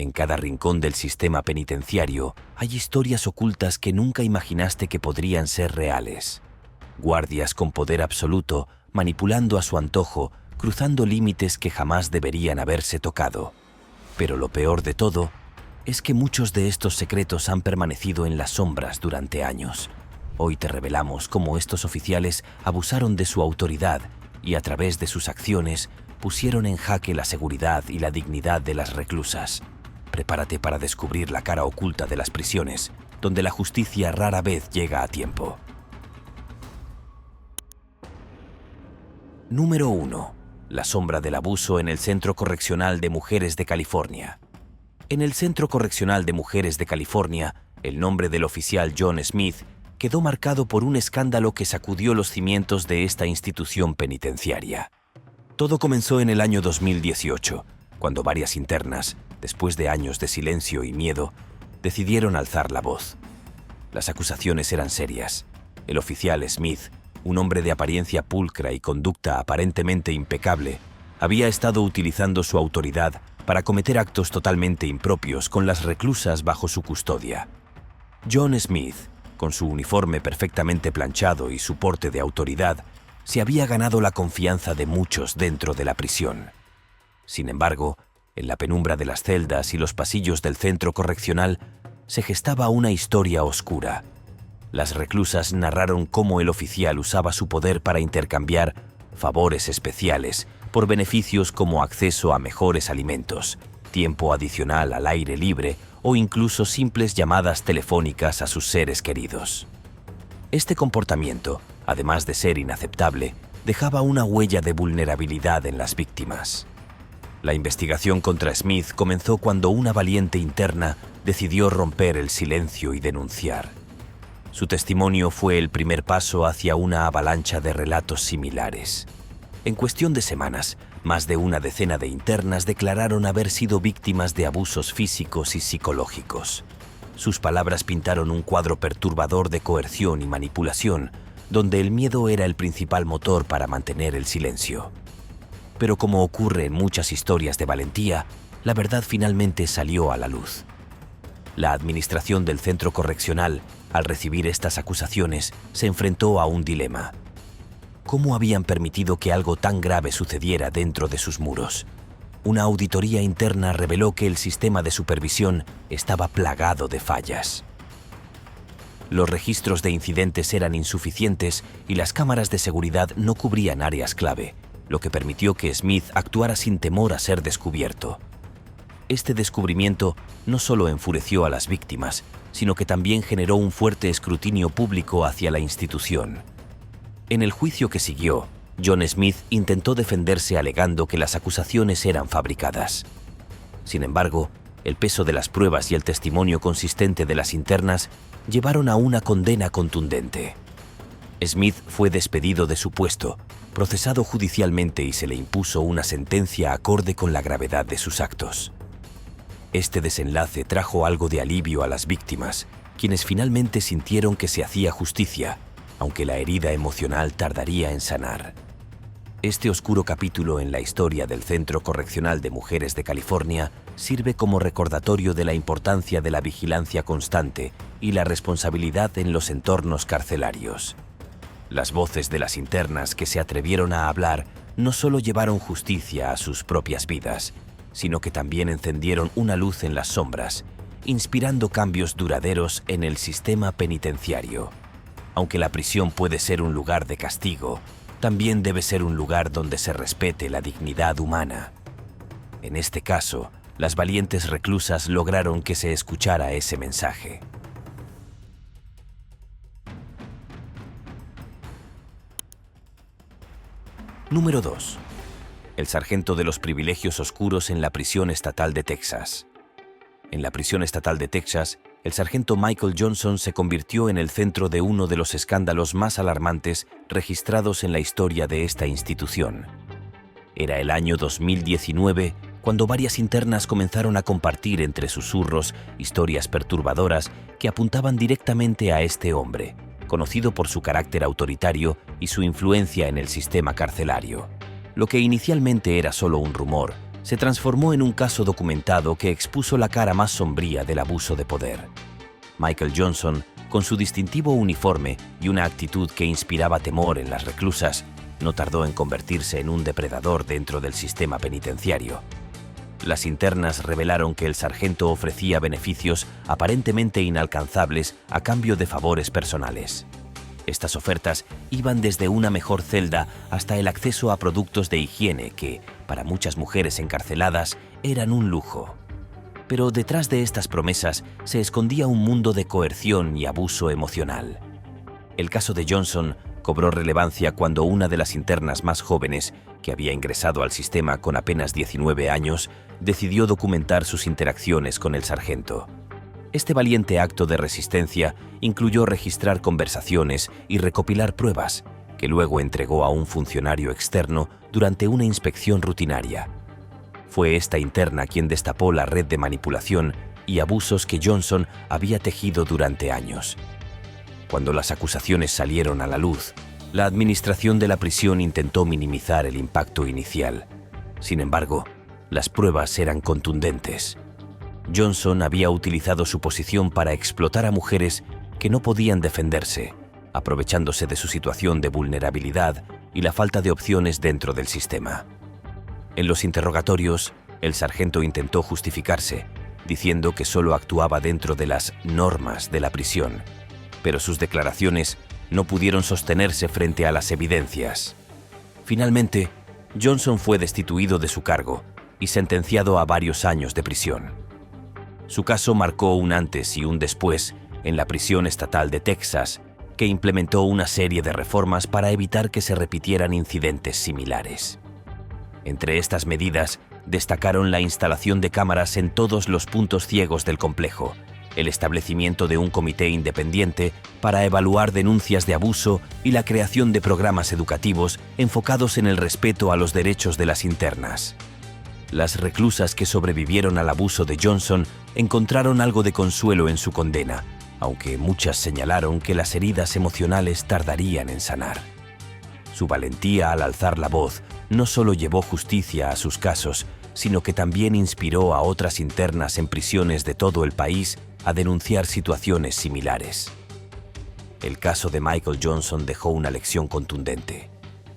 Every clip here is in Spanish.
En cada rincón del sistema penitenciario hay historias ocultas que nunca imaginaste que podrían ser reales. Guardias con poder absoluto, manipulando a su antojo, cruzando límites que jamás deberían haberse tocado. Pero lo peor de todo es que muchos de estos secretos han permanecido en las sombras durante años. Hoy te revelamos cómo estos oficiales abusaron de su autoridad y a través de sus acciones pusieron en jaque la seguridad y la dignidad de las reclusas. Prepárate para descubrir la cara oculta de las prisiones, donde la justicia rara vez llega a tiempo. Número 1. La sombra del abuso en el Centro Correccional de Mujeres de California. En el Centro Correccional de Mujeres de California, el nombre del oficial John Smith quedó marcado por un escándalo que sacudió los cimientos de esta institución penitenciaria. Todo comenzó en el año 2018, cuando varias internas, después de años de silencio y miedo, decidieron alzar la voz. Las acusaciones eran serias. El oficial Smith, un hombre de apariencia pulcra y conducta aparentemente impecable, había estado utilizando su autoridad para cometer actos totalmente impropios con las reclusas bajo su custodia. John Smith, con su uniforme perfectamente planchado y su porte de autoridad, se había ganado la confianza de muchos dentro de la prisión. Sin embargo, en la penumbra de las celdas y los pasillos del centro correccional se gestaba una historia oscura. Las reclusas narraron cómo el oficial usaba su poder para intercambiar favores especiales por beneficios como acceso a mejores alimentos, tiempo adicional al aire libre o incluso simples llamadas telefónicas a sus seres queridos. Este comportamiento, además de ser inaceptable, dejaba una huella de vulnerabilidad en las víctimas. La investigación contra Smith comenzó cuando una valiente interna decidió romper el silencio y denunciar. Su testimonio fue el primer paso hacia una avalancha de relatos similares. En cuestión de semanas, más de una decena de internas declararon haber sido víctimas de abusos físicos y psicológicos. Sus palabras pintaron un cuadro perturbador de coerción y manipulación, donde el miedo era el principal motor para mantener el silencio. Pero como ocurre en muchas historias de valentía, la verdad finalmente salió a la luz. La administración del centro correccional, al recibir estas acusaciones, se enfrentó a un dilema. ¿Cómo habían permitido que algo tan grave sucediera dentro de sus muros? Una auditoría interna reveló que el sistema de supervisión estaba plagado de fallas. Los registros de incidentes eran insuficientes y las cámaras de seguridad no cubrían áreas clave, lo que permitió que Smith actuara sin temor a ser descubierto. Este descubrimiento no solo enfureció a las víctimas, sino que también generó un fuerte escrutinio público hacia la institución. En el juicio que siguió, John Smith intentó defenderse alegando que las acusaciones eran fabricadas. Sin embargo, el peso de las pruebas y el testimonio consistente de las internas llevaron a una condena contundente. Smith fue despedido de su puesto, procesado judicialmente y se le impuso una sentencia acorde con la gravedad de sus actos. Este desenlace trajo algo de alivio a las víctimas, quienes finalmente sintieron que se hacía justicia, aunque la herida emocional tardaría en sanar. Este oscuro capítulo en la historia del Centro Correccional de Mujeres de California sirve como recordatorio de la importancia de la vigilancia constante y la responsabilidad en los entornos carcelarios. Las voces de las internas que se atrevieron a hablar no solo llevaron justicia a sus propias vidas, sino que también encendieron una luz en las sombras, inspirando cambios duraderos en el sistema penitenciario. Aunque la prisión puede ser un lugar de castigo, también debe ser un lugar donde se respete la dignidad humana. En este caso, las valientes reclusas lograron que se escuchara ese mensaje. Número 2. El sargento de los privilegios oscuros en la prisión estatal de Texas. En la prisión estatal de Texas, el sargento Michael Johnson se convirtió en el centro de uno de los escándalos más alarmantes registrados en la historia de esta institución. Era el año 2019 cuando varias internas comenzaron a compartir entre susurros historias perturbadoras que apuntaban directamente a este hombre, conocido por su carácter autoritario y su influencia en el sistema carcelario. Lo que inicialmente era solo un rumor, se transformó en un caso documentado que expuso la cara más sombría del abuso de poder. Michael Johnson, con su distintivo uniforme y una actitud que inspiraba temor en las reclusas, no tardó en convertirse en un depredador dentro del sistema penitenciario. Las internas revelaron que el sargento ofrecía beneficios aparentemente inalcanzables a cambio de favores personales. Estas ofertas iban desde una mejor celda hasta el acceso a productos de higiene que, para muchas mujeres encarceladas, eran un lujo. Pero detrás de estas promesas se escondía un mundo de coerción y abuso emocional. El caso de Johnson cobró relevancia cuando una de las internas más jóvenes, que había ingresado al sistema con apenas 19 años, decidió documentar sus interacciones con el sargento. Este valiente acto de resistencia incluyó registrar conversaciones y recopilar pruebas, que luego entregó a un funcionario externo durante una inspección rutinaria. Fue esta interna quien destapó la red de manipulación y abusos que Johnson había tejido durante años. Cuando las acusaciones salieron a la luz, la administración de la prisión intentó minimizar el impacto inicial. Sin embargo, las pruebas eran contundentes. Johnson había utilizado su posición para explotar a mujeres que no podían defenderse, aprovechándose de su situación de vulnerabilidad y la falta de opciones dentro del sistema. En los interrogatorios, el sargento intentó justificarse, diciendo que solo actuaba dentro de las normas de la prisión, pero sus declaraciones no pudieron sostenerse frente a las evidencias. Finalmente, Johnson fue destituido de su cargo y sentenciado a varios años de prisión. Su caso marcó un antes y un después en la prisión estatal de Texas, que implementó una serie de reformas para evitar que se repitieran incidentes similares. Entre estas medidas, destacaron la instalación de cámaras en todos los puntos ciegos del complejo, el establecimiento de un comité independiente para evaluar denuncias de abuso y la creación de programas educativos enfocados en el respeto a los derechos de las internas. Las reclusas que sobrevivieron al abuso de Johnson encontraron algo de consuelo en su condena, aunque muchas señalaron que las heridas emocionales tardarían en sanar. Su valentía al alzar la voz no solo llevó justicia a sus casos, sino que también inspiró a otras internas en prisiones de todo el país a denunciar situaciones similares. El caso de Michael Johnson dejó una lección contundente.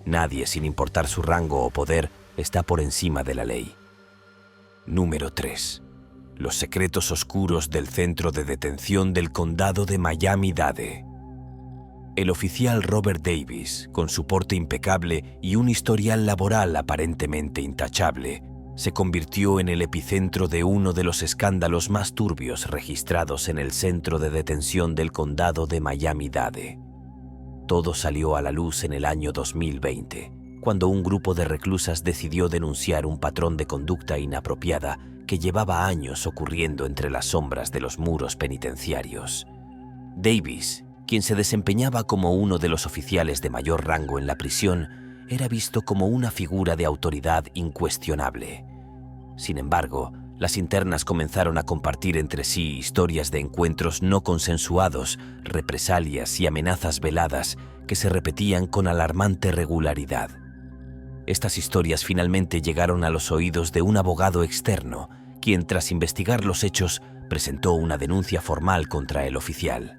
Nadie, sin importar su rango o poder, está por encima de la ley. Número 3. Los secretos oscuros del centro de detención del condado de Miami-Dade. El oficial Robert Davis, con su porte impecable y un historial laboral aparentemente intachable, se convirtió en el epicentro de uno de los escándalos más turbios registrados en el centro de detención del condado de Miami-Dade. Todo salió a la luz en el año 2020, cuando un grupo de reclusas decidió denunciar un patrón de conducta inapropiada que llevaba años ocurriendo entre las sombras de los muros penitenciarios. Davis, quien se desempeñaba como uno de los oficiales de mayor rango en la prisión, era visto como una figura de autoridad incuestionable. Sin embargo, las internas comenzaron a compartir entre sí historias de encuentros no consensuados, represalias y amenazas veladas que se repetían con alarmante regularidad. Estas historias finalmente llegaron a los oídos de un abogado externo, quien, tras investigar los hechos, presentó una denuncia formal contra el oficial.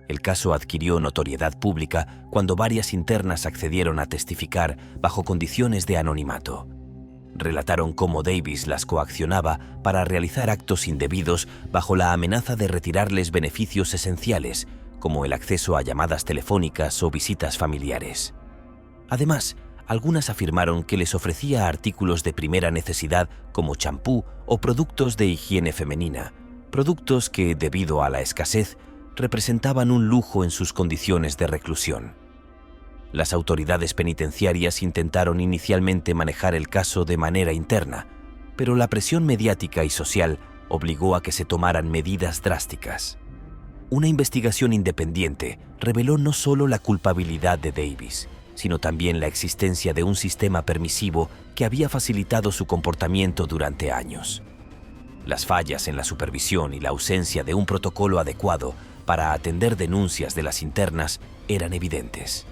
El caso adquirió notoriedad pública cuando varias internas accedieron a testificar bajo condiciones de anonimato. Relataron cómo Davis las coaccionaba para realizar actos indebidos bajo la amenaza de retirarles beneficios esenciales, como el acceso a llamadas telefónicas o visitas familiares. Además, algunas afirmaron que les ofrecía artículos de primera necesidad como champú o productos de higiene femenina, productos que, debido a la escasez, representaban un lujo en sus condiciones de reclusión. Las autoridades penitenciarias intentaron inicialmente manejar el caso de manera interna, pero la presión mediática y social obligó a que se tomaran medidas drásticas. Una investigación independiente reveló no solo la culpabilidad de Davis, sino también la existencia de un sistema permisivo que había facilitado su comportamiento durante años. Las fallas en la supervisión y la ausencia de un protocolo adecuado para atender denuncias de las internas eran evidentes.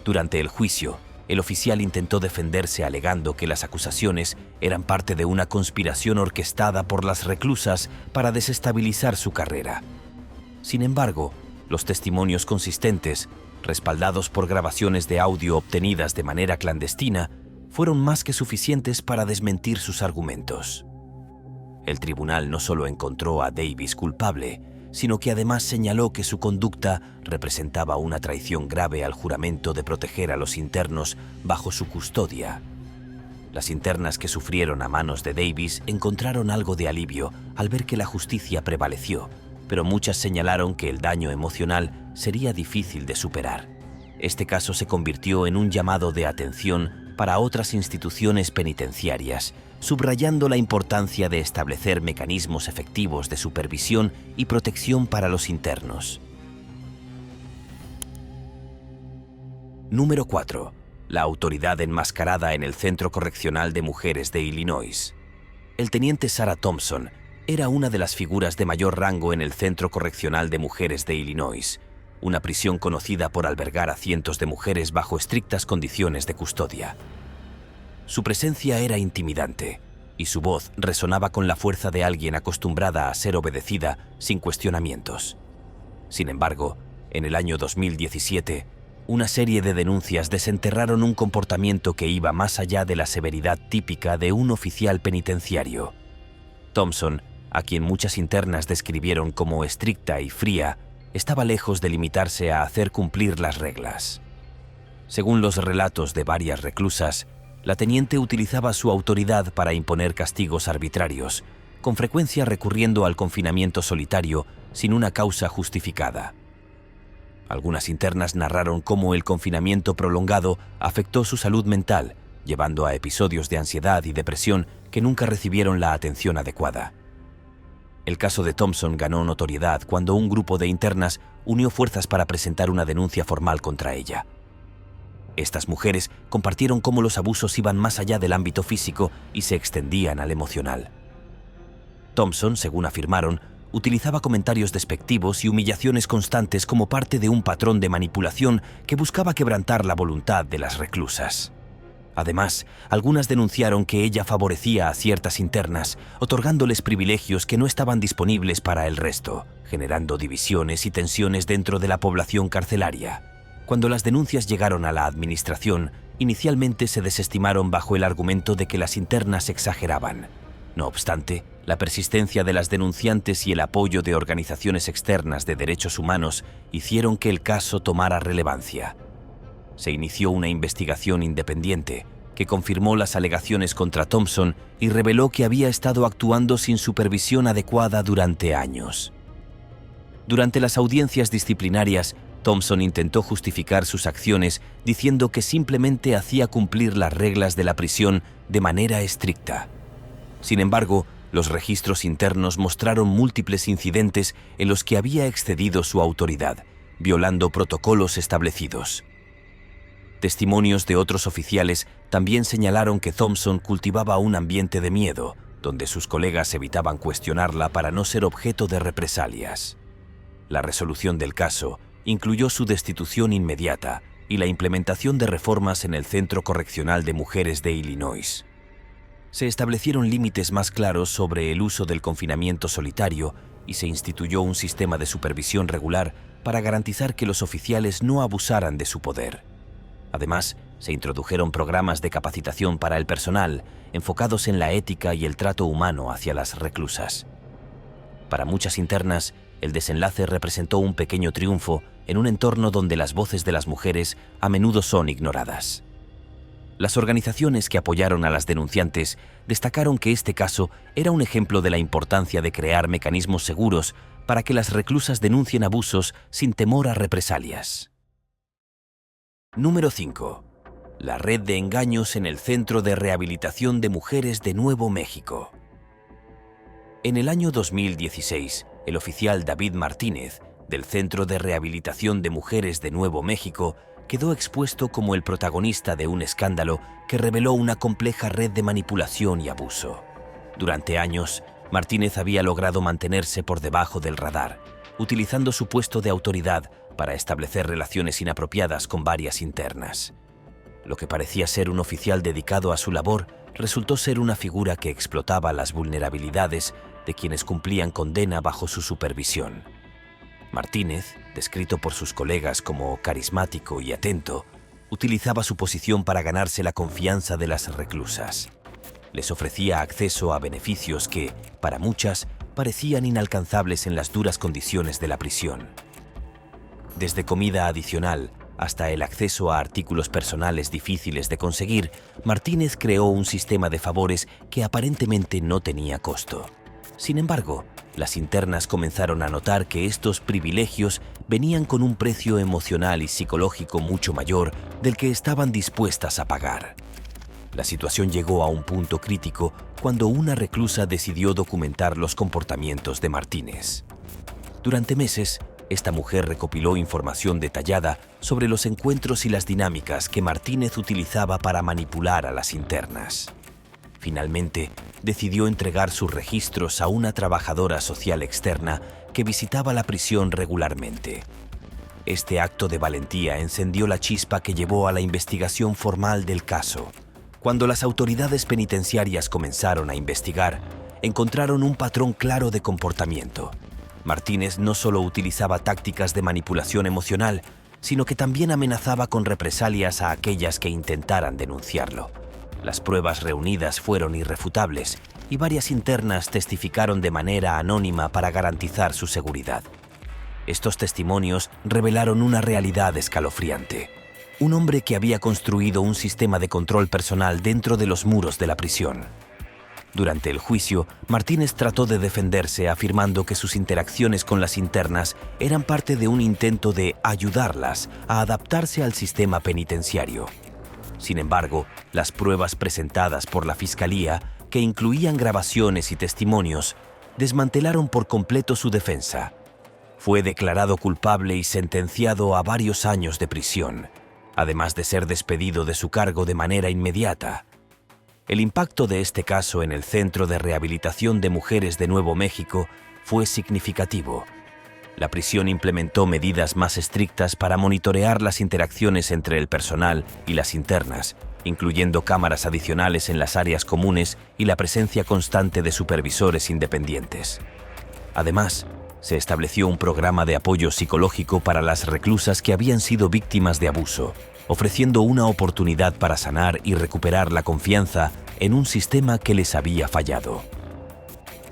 Durante el juicio, el oficial intentó defenderse alegando que las acusaciones eran parte de una conspiración orquestada por las reclusas para desestabilizar su carrera. Sin embargo, los testimonios consistentes, respaldados por grabaciones de audio obtenidas de manera clandestina, fueron más que suficientes para desmentir sus argumentos. El tribunal no solo encontró a Davis culpable, sino que además señaló que su conducta representaba una traición grave al juramento de proteger a los internos bajo su custodia. Las internas que sufrieron a manos de Davis encontraron algo de alivio al ver que la justicia prevaleció, pero muchas señalaron que el daño emocional sería difícil de superar. Este caso se convirtió en un llamado de atención para otras instituciones penitenciarias, subrayando la importancia de establecer mecanismos efectivos de supervisión y protección para los internos. Número 4. La autoridad enmascarada en el Centro Correccional de Mujeres de Illinois. El teniente Sarah Thompson era una de las figuras de mayor rango en el Centro Correccional de Mujeres de Illinois, una prisión conocida por albergar a cientos de mujeres bajo estrictas condiciones de custodia. Su presencia era intimidante, y su voz resonaba con la fuerza de alguien acostumbrada a ser obedecida sin cuestionamientos. Sin embargo, en el año 2017, una serie de denuncias desenterraron un comportamiento que iba más allá de la severidad típica de un oficial penitenciario. Thompson, a quien muchas internas describieron como estricta y fría, estaba lejos de limitarse a hacer cumplir las reglas. Según los relatos de varias reclusas, la teniente utilizaba su autoridad para imponer castigos arbitrarios, con frecuencia recurriendo al confinamiento solitario sin una causa justificada. Algunas internas narraron cómo el confinamiento prolongado afectó su salud mental, llevando a episodios de ansiedad y depresión que nunca recibieron la atención adecuada. El caso de Thompson ganó notoriedad cuando un grupo de internas unió fuerzas para presentar una denuncia formal contra ella. Estas mujeres compartieron cómo los abusos iban más allá del ámbito físico y se extendían al emocional. Thompson, según afirmaron, utilizaba comentarios despectivos y humillaciones constantes como parte de un patrón de manipulación que buscaba quebrantar la voluntad de las reclusas. Además, algunas denunciaron que ella favorecía a ciertas internas, otorgándoles privilegios que no estaban disponibles para el resto, generando divisiones y tensiones dentro de la población carcelaria. Cuando las denuncias llegaron a la administración, inicialmente se desestimaron bajo el argumento de que las internas exageraban. No obstante, la persistencia de las denunciantes y el apoyo de organizaciones externas de derechos humanos hicieron que el caso tomara relevancia. Se inició una investigación independiente que confirmó las alegaciones contra Thompson y reveló que había estado actuando sin supervisión adecuada durante años. Durante las audiencias disciplinarias, Thompson intentó justificar sus acciones diciendo que simplemente hacía cumplir las reglas de la prisión de manera estricta. Sin embargo, los registros internos mostraron múltiples incidentes en los que había excedido su autoridad, violando protocolos establecidos. Testimonios de otros oficiales también señalaron que Thompson cultivaba un ambiente de miedo, donde sus colegas evitaban cuestionarla para no ser objeto de represalias. La resolución del caso incluyó su destitución inmediata y la implementación de reformas en el Centro Correccional de Mujeres de Illinois. Se establecieron límites más claros sobre el uso del confinamiento solitario y se instituyó un sistema de supervisión regular para garantizar que los oficiales no abusaran de su poder. Además, se introdujeron programas de capacitación para el personal enfocados en la ética y el trato humano hacia las reclusas. Para muchas internas, el desenlace representó un pequeño triunfo en un entorno donde las voces de las mujeres a menudo son ignoradas. Las organizaciones que apoyaron a las denunciantes destacaron que este caso era un ejemplo de la importancia de crear mecanismos seguros para que las reclusas denuncien abusos sin temor a represalias. Número 5. La red de engaños en el Centro de Rehabilitación de Mujeres de Nuevo México. En el año 2016, el oficial David Martínez, del Centro de Rehabilitación de Mujeres de Nuevo México, quedó expuesto como el protagonista de un escándalo que reveló una compleja red de manipulación y abuso. Durante años, Martínez había logrado mantenerse por debajo del radar, utilizando su puesto de autoridad para establecer relaciones inapropiadas con varias internas. Lo que parecía ser un oficial dedicado a su labor resultó ser una figura que explotaba las vulnerabilidades de quienes cumplían condena bajo su supervisión. Martínez, descrito por sus colegas como carismático y atento, utilizaba su posición para ganarse la confianza de las reclusas. Les ofrecía acceso a beneficios que, para muchas, parecían inalcanzables en las duras condiciones de la prisión. Desde comida adicional hasta el acceso a artículos personales difíciles de conseguir, Martínez creó un sistema de favores que aparentemente no tenía costo. Sin embargo, las internas comenzaron a notar que estos privilegios venían con un precio emocional y psicológico mucho mayor del que estaban dispuestas a pagar. La situación llegó a un punto crítico cuando una reclusa decidió documentar los comportamientos de Martínez. Durante meses, esta mujer recopiló información detallada sobre los encuentros y las dinámicas que Martínez utilizaba para manipular a las internas. Finalmente, decidió entregar sus registros a una trabajadora social externa que visitaba la prisión regularmente. Este acto de valentía encendió la chispa que llevó a la investigación formal del caso. Cuando las autoridades penitenciarias comenzaron a investigar, encontraron un patrón claro de comportamiento. Martínez no solo utilizaba tácticas de manipulación emocional, sino que también amenazaba con represalias a aquellas que intentaran denunciarlo. Las pruebas reunidas fueron irrefutables y varias internas testificaron de manera anónima para garantizar su seguridad. Estos testimonios revelaron una realidad escalofriante. Un hombre que había construido un sistema de control personal dentro de los muros de la prisión. Durante el juicio, Martínez trató de defenderse afirmando que sus interacciones con las internas eran parte de un intento de ayudarlas a adaptarse al sistema penitenciario. Sin embargo, las pruebas presentadas por la Fiscalía, que incluían grabaciones y testimonios, desmantelaron por completo su defensa. Fue declarado culpable y sentenciado a varios años de prisión, además de ser despedido de su cargo de manera inmediata. El impacto de este caso en el Centro de Rehabilitación de Mujeres de Nuevo México fue significativo. La prisión implementó medidas más estrictas para monitorear las interacciones entre el personal y las internas, incluyendo cámaras adicionales en las áreas comunes y la presencia constante de supervisores independientes. Además, se estableció un programa de apoyo psicológico para las reclusas que habían sido víctimas de abuso, ofreciendo una oportunidad para sanar y recuperar la confianza en un sistema que les había fallado.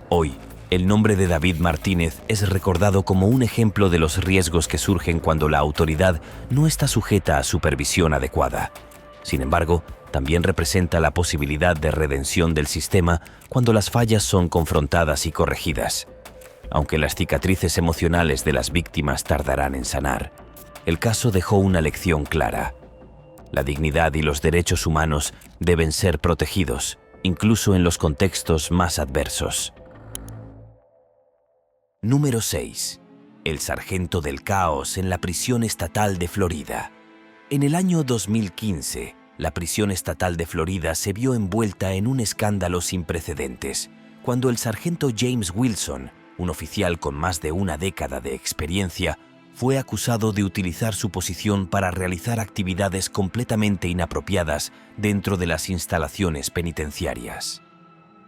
Hoy, el nombre de David Martínez es recordado como un ejemplo de los riesgos que surgen cuando la autoridad no está sujeta a supervisión adecuada. Sin embargo, también representa la posibilidad de redención del sistema cuando las fallas son confrontadas y corregidas. Aunque las cicatrices emocionales de las víctimas tardarán en sanar, el caso dejó una lección clara. La dignidad y los derechos humanos deben ser protegidos, incluso en los contextos más adversos. Número 6. El sargento del caos en la prisión estatal de Florida. En el año 2015, la prisión estatal de Florida se vio envuelta en un escándalo sin precedentes, cuando el sargento James Wilson, un oficial con más de una década de experiencia, fue acusado de utilizar su posición para realizar actividades completamente inapropiadas dentro de las instalaciones penitenciarias.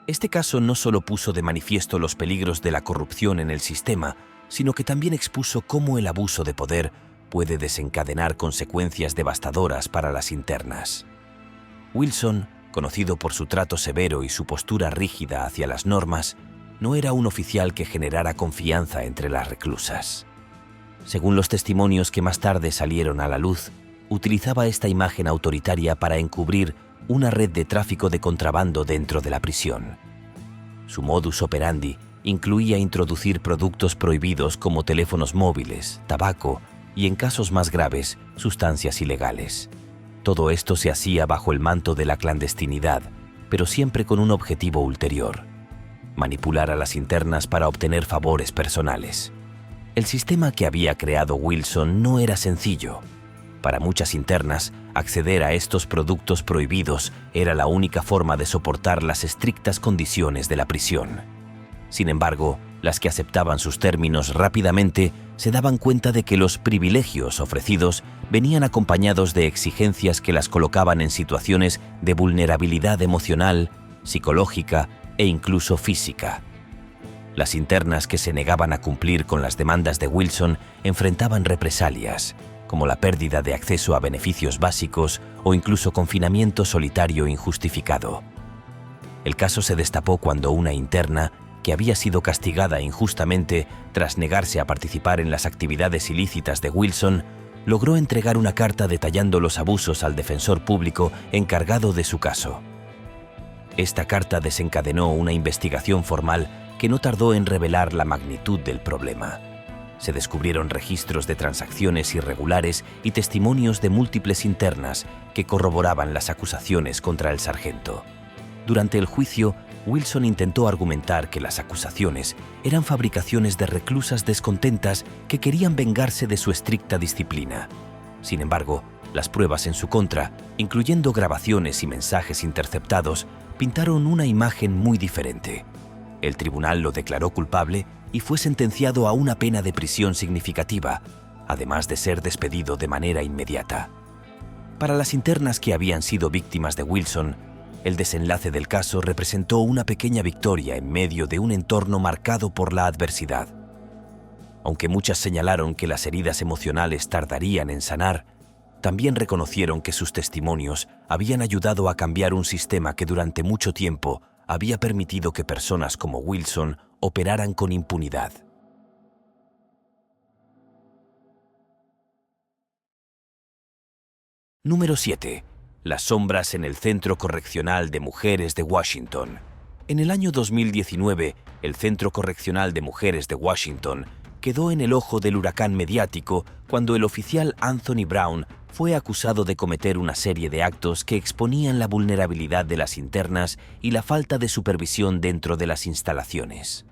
Este caso no solo puso de manifiesto los peligros de la corrupción en el sistema, sino que también expuso cómo el abuso de poder puede desencadenar consecuencias devastadoras para las internas. Wilson, conocido por su trato severo y su postura rígida hacia las normas, no era un oficial que generara confianza entre las reclusas. Según los testimonios que más tarde salieron a la luz, utilizaba esta imagen autoritaria para encubrir una red de tráfico de contrabando dentro de la prisión. Su modus operandi incluía introducir productos prohibidos como teléfonos móviles, tabaco y, en casos más graves, sustancias ilegales. Todo esto se hacía bajo el manto de la clandestinidad, pero siempre con un objetivo ulterior: manipular a las internas para obtener favores personales. El sistema que había creado Wilson no era sencillo. Para muchas internas, acceder a estos productos prohibidos era la única forma de soportar las estrictas condiciones de la prisión. Sin embargo, Las que aceptaban sus términos rápidamente se daban cuenta de que los privilegios ofrecidos venían acompañados de exigencias que las colocaban en situaciones de vulnerabilidad emocional, psicológica e incluso física. Las internas que se negaban a cumplir con las demandas de Wilson enfrentaban represalias, como la pérdida de acceso a beneficios básicos o incluso confinamiento solitario injustificado. El caso se destapó cuando una interna, que había sido castigada injustamente tras negarse a participar en las actividades ilícitas de Wilson, logró entregar una carta detallando los abusos al defensor público encargado de su caso. Esta carta desencadenó una investigación formal que no tardó en revelar la magnitud del problema. Se descubrieron registros de transacciones irregulares y testimonios de múltiples internas que corroboraban las acusaciones contra el sargento. Durante el juicio, Wilson intentó argumentar que las acusaciones eran fabricaciones de reclusas descontentas que querían vengarse de su estricta disciplina. Sin embargo, las pruebas en su contra, incluyendo grabaciones y mensajes interceptados, pintaron una imagen muy diferente. El tribunal lo declaró culpable y fue sentenciado a una pena de prisión significativa, además de ser despedido de manera inmediata. Para las internas que habían sido víctimas de Wilson, el desenlace del caso representó una pequeña victoria en medio de un entorno marcado por la adversidad. Aunque muchas señalaron que las heridas emocionales tardarían en sanar, también reconocieron que sus testimonios habían ayudado a cambiar un sistema que durante mucho tiempo había permitido que personas como Wilson operaran con impunidad. Número 7. Las sombras en el Centro Correccional de Mujeres de Washington. En el año 2019, el Centro Correccional de Mujeres de Washington quedó en el ojo del huracán mediático cuando el oficial Anthony Brown fue acusado de cometer una serie de actos que exponían la vulnerabilidad de las internas y la falta de supervisión dentro de las instalaciones.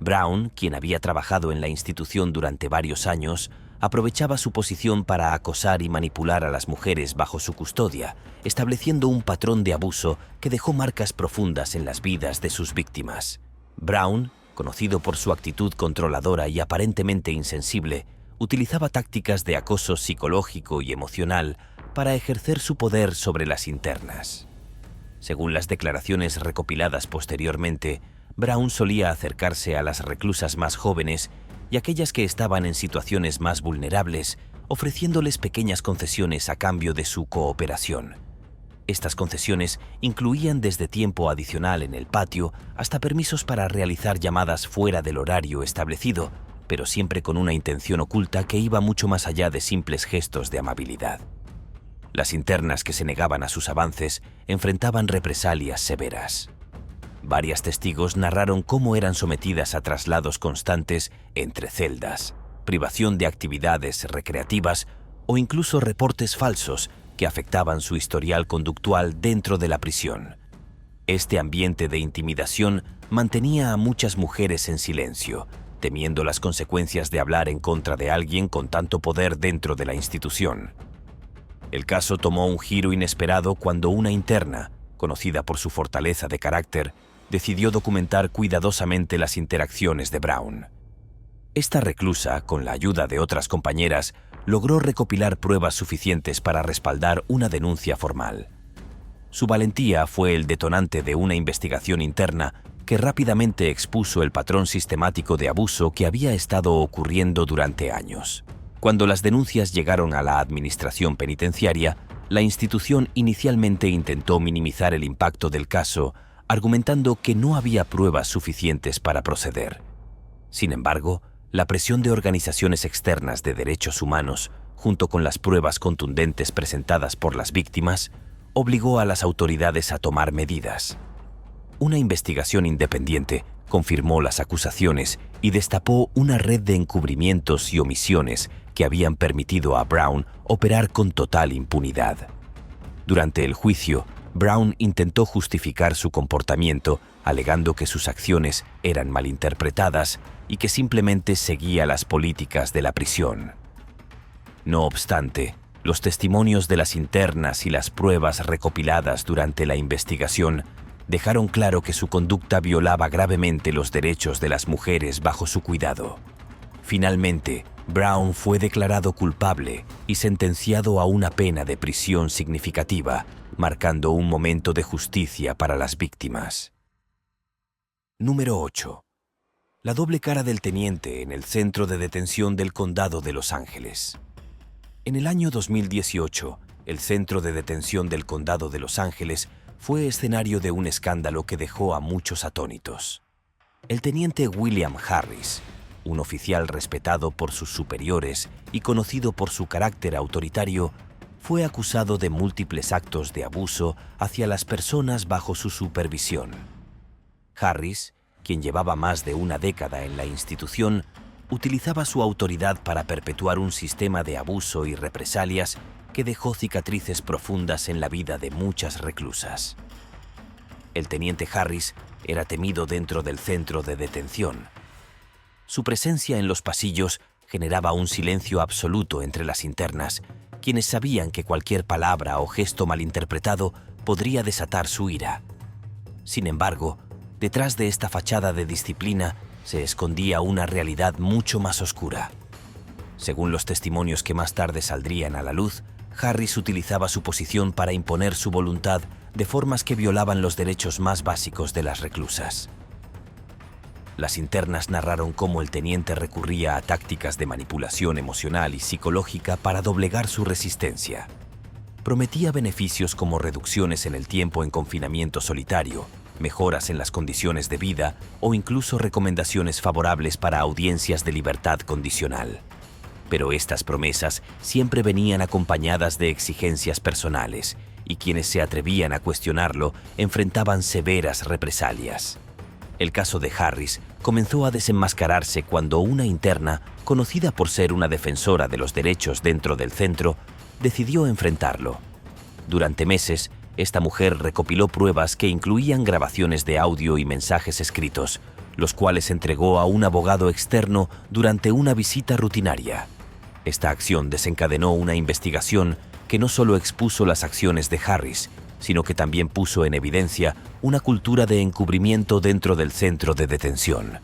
Brown, quien había trabajado en la institución durante varios años, aprovechaba su posición para acosar y manipular a las mujeres bajo su custodia, estableciendo un patrón de abuso que dejó marcas profundas en las vidas de sus víctimas. Brown, conocido por su actitud controladora y aparentemente insensible, utilizaba tácticas de acoso psicológico y emocional para ejercer su poder sobre las internas. Según las declaraciones recopiladas posteriormente, Brown solía acercarse a las reclusas más jóvenes y aquellas que estaban en situaciones más vulnerables, ofreciéndoles pequeñas concesiones a cambio de su cooperación. Estas concesiones incluían desde tiempo adicional en el patio hasta permisos para realizar llamadas fuera del horario establecido, pero siempre con una intención oculta que iba mucho más allá de simples gestos de amabilidad. Las internas que se negaban a sus avances enfrentaban represalias severas. Varias testigos narraron cómo eran sometidas a traslados constantes entre celdas, privación de actividades recreativas o incluso reportes falsos que afectaban su historial conductual dentro de la prisión. Este ambiente de intimidación mantenía a muchas mujeres en silencio, temiendo las consecuencias de hablar en contra de alguien con tanto poder dentro de la institución. El caso tomó un giro inesperado cuando una interna, conocida por su fortaleza de carácter, decidió documentar cuidadosamente las interacciones de Brown. Esta reclusa, con la ayuda de otras compañeras, logró recopilar pruebas suficientes para respaldar una denuncia formal. Su valentía fue el detonante de una investigación interna que rápidamente expuso el patrón sistemático de abuso que había estado ocurriendo durante años. Cuando las denuncias llegaron a la administración penitenciaria, la institución inicialmente intentó minimizar el impacto del caso, argumentando que no había pruebas suficientes para proceder. Sin embargo, la presión de organizaciones externas de derechos humanos, junto con las pruebas contundentes presentadas por las víctimas, obligó a las autoridades a tomar medidas. Una investigación independiente confirmó las acusaciones y destapó una red de encubrimientos y omisiones que habían permitido a Brown operar con total impunidad. Durante el juicio, Brown intentó justificar su comportamiento, alegando que sus acciones eran malinterpretadas y que simplemente seguía las políticas de la prisión. No obstante, los testimonios de las internas y las pruebas recopiladas durante la investigación dejaron claro que su conducta violaba gravemente los derechos de las mujeres bajo su cuidado. Finalmente, Brown fue declarado culpable y sentenciado a una pena de prisión significativa, marcando un momento de justicia para las víctimas. Número 8. La doble cara del teniente en el centro de detención del Condado de Los Ángeles. En el año 2018, el centro de detención del Condado de Los Ángeles fue escenario de un escándalo que dejó a muchos atónitos. El teniente William Harris, un oficial respetado por sus superiores y conocido por su carácter autoritario, fue acusado de múltiples actos de abuso hacia las personas bajo su supervisión. Harris, quien llevaba más de una década en la institución, utilizaba su autoridad para perpetuar un sistema de abuso y represalias que dejó cicatrices profundas en la vida de muchas reclusas. El teniente Harris era temido dentro del centro de detención. Su presencia en los pasillos generaba un silencio absoluto entre las internas, quienes sabían que cualquier palabra o gesto malinterpretado podría desatar su ira. Sin embargo, detrás de esta fachada de disciplina se escondía una realidad mucho más oscura. Según los testimonios que más tarde saldrían a la luz, Harris utilizaba su posición para imponer su voluntad de formas que violaban los derechos más básicos de las reclusas. Las internas narraron cómo el teniente recurría a tácticas de manipulación emocional y psicológica para doblegar su resistencia. Prometía beneficios como reducciones en el tiempo en confinamiento solitario, mejoras en las condiciones de vida o incluso recomendaciones favorables para audiencias de libertad condicional. Pero estas promesas siempre venían acompañadas de exigencias personales, y quienes se atrevían a cuestionarlo enfrentaban severas represalias. El caso de Harris comenzó a desenmascararse cuando una interna, conocida por ser una defensora de los derechos dentro del centro, decidió enfrentarlo. Durante meses, esta mujer recopiló pruebas que incluían grabaciones de audio y mensajes escritos, los cuales entregó a un abogado externo durante una visita rutinaria. Esta acción desencadenó una investigación que no solo expuso las acciones de Harris, sino que también puso en evidencia una cultura de encubrimiento dentro del centro de detención.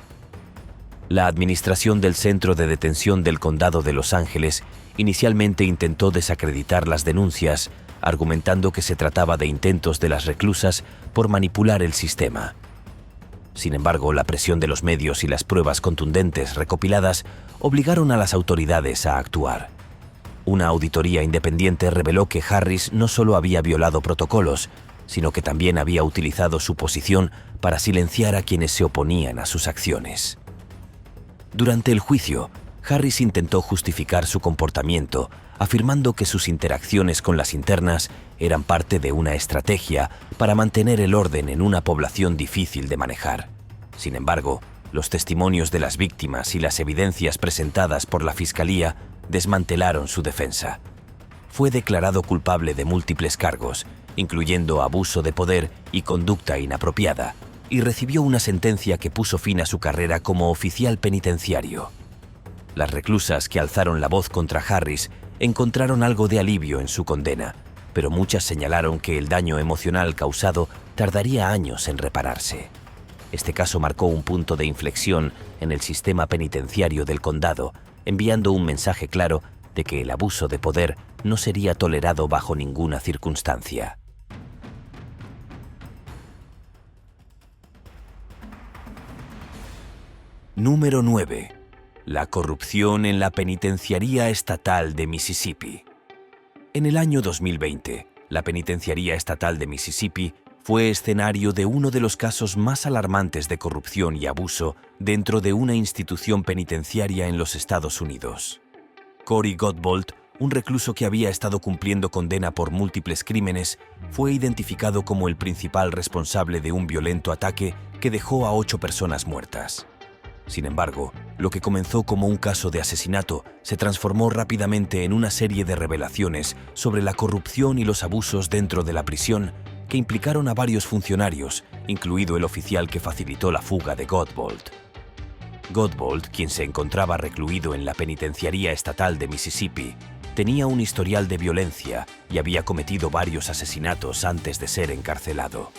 La administración del centro de detención del Condado de Los Ángeles inicialmente intentó desacreditar las denuncias, argumentando que se trataba de intentos de las reclusas por manipular el sistema. Sin embargo, la presión de los medios y las pruebas contundentes recopiladas obligaron a las autoridades a actuar. Una auditoría independiente reveló que Harris no solo había violado protocolos, sino que también había utilizado su posición para silenciar a quienes se oponían a sus acciones. Durante el juicio, Harris intentó justificar su comportamiento, afirmando que sus interacciones con las internas eran parte de una estrategia para mantener el orden en una población difícil de manejar. Sin embargo, los testimonios de las víctimas y las evidencias presentadas por la Fiscalía desmantelaron su defensa. Fue declarado culpable de múltiples cargos, incluyendo abuso de poder y conducta inapropiada, y recibió una sentencia que puso fin a su carrera como oficial penitenciario. Las reclusas que alzaron la voz contra Harris encontraron algo de alivio en su condena, pero muchas señalaron que el daño emocional causado tardaría años en repararse. Este caso marcó un punto de inflexión en el sistema penitenciario del condado, enviando un mensaje claro de que el abuso de poder no sería tolerado bajo ninguna circunstancia. Número 9. La corrupción en la Penitenciaría Estatal de Mississippi. En el año 2020, la Penitenciaría Estatal de Mississippi fue escenario de uno de los casos más alarmantes de corrupción y abuso dentro de una institución penitenciaria en los Estados Unidos. Corey Godbolt, un recluso que había estado cumpliendo condena por múltiples crímenes, fue identificado como el principal responsable de un violento ataque que dejó a 8 personas muertas. Sin embargo, lo que comenzó como un caso de asesinato se transformó rápidamente en una serie de revelaciones sobre la corrupción y los abusos dentro de la prisión que implicaron a varios funcionarios, incluido el oficial que facilitó la fuga de Godbolt. Godbolt, quien se encontraba recluido en la Penitenciaría Estatal de Mississippi, tenía un historial de violencia y había cometido varios asesinatos antes de ser encarcelado.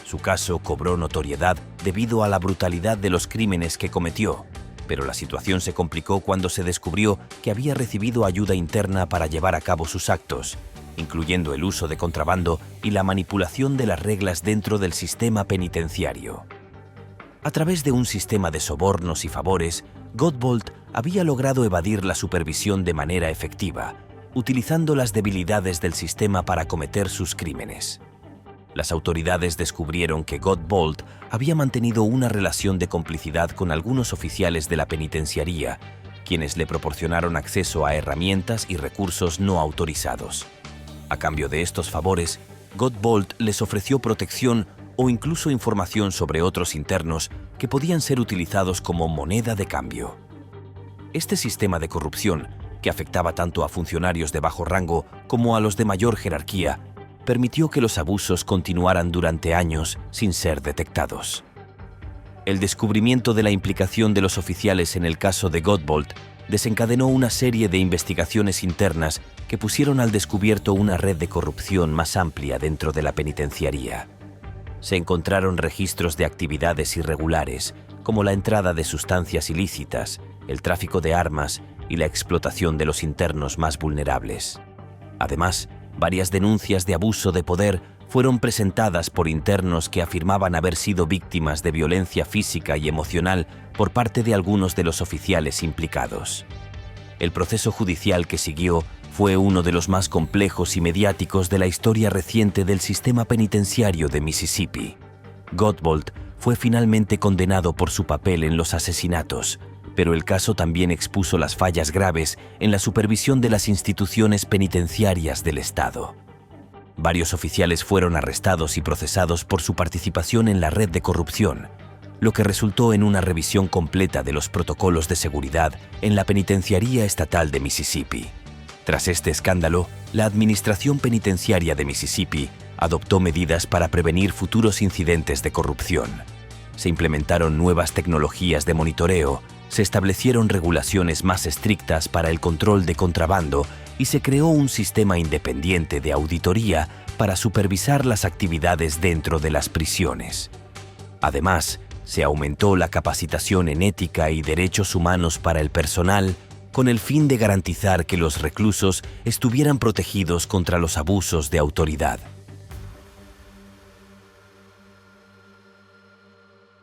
Su caso cobró notoriedad debido a la brutalidad de los crímenes que cometió, pero la situación se complicó cuando se descubrió que había recibido ayuda interna para llevar a cabo sus actos, incluyendo el uso de contrabando y la manipulación de las reglas dentro del sistema penitenciario. A través de un sistema de sobornos y favores, Godbolt había logrado evadir la supervisión de manera efectiva, utilizando las debilidades del sistema para cometer sus crímenes. Las autoridades descubrieron que Godbolt había mantenido una relación de complicidad con algunos oficiales de la penitenciaría, quienes le proporcionaron acceso a herramientas y recursos no autorizados. A cambio de estos favores, Godbolt les ofreció protección o incluso información sobre otros internos que podían ser utilizados como moneda de cambio. Este sistema de corrupción, que afectaba tanto a funcionarios de bajo rango como a los de mayor jerarquía, permitió que los abusos continuaran durante años sin ser detectados. El descubrimiento de la implicación de los oficiales en el caso de Godbolt desencadenó una serie de investigaciones internas que pusieron al descubierto una red de corrupción más amplia dentro de la penitenciaría. Se encontraron registros de actividades irregulares, como la entrada de sustancias ilícitas, el tráfico de armas y la explotación de los internos más vulnerables. Además, varias denuncias de abuso de poder fueron presentadas por internos que afirmaban haber sido víctimas de violencia física y emocional por parte de algunos de los oficiales implicados. El proceso judicial que siguió fue uno de los más complejos y mediáticos de la historia reciente del sistema penitenciario de Mississippi. Godbolt fue finalmente condenado por su papel en los asesinatos, pero el caso también expuso las fallas graves en la supervisión de las instituciones penitenciarias del Estado. Varios oficiales fueron arrestados y procesados por su participación en la red de corrupción, lo que resultó en una revisión completa de los protocolos de seguridad en la Penitenciaría Estatal de Mississippi. Tras este escándalo, la Administración Penitenciaria de Mississippi adoptó medidas para prevenir futuros incidentes de corrupción. Se implementaron nuevas tecnologías de monitoreo, se establecieron regulaciones más estrictas para el control de contrabando y se creó un sistema independiente de auditoría para supervisar las actividades dentro de las prisiones. Además, se aumentó la capacitación en ética y derechos humanos para el personal con el fin de garantizar que los reclusos estuvieran protegidos contra los abusos de autoridad.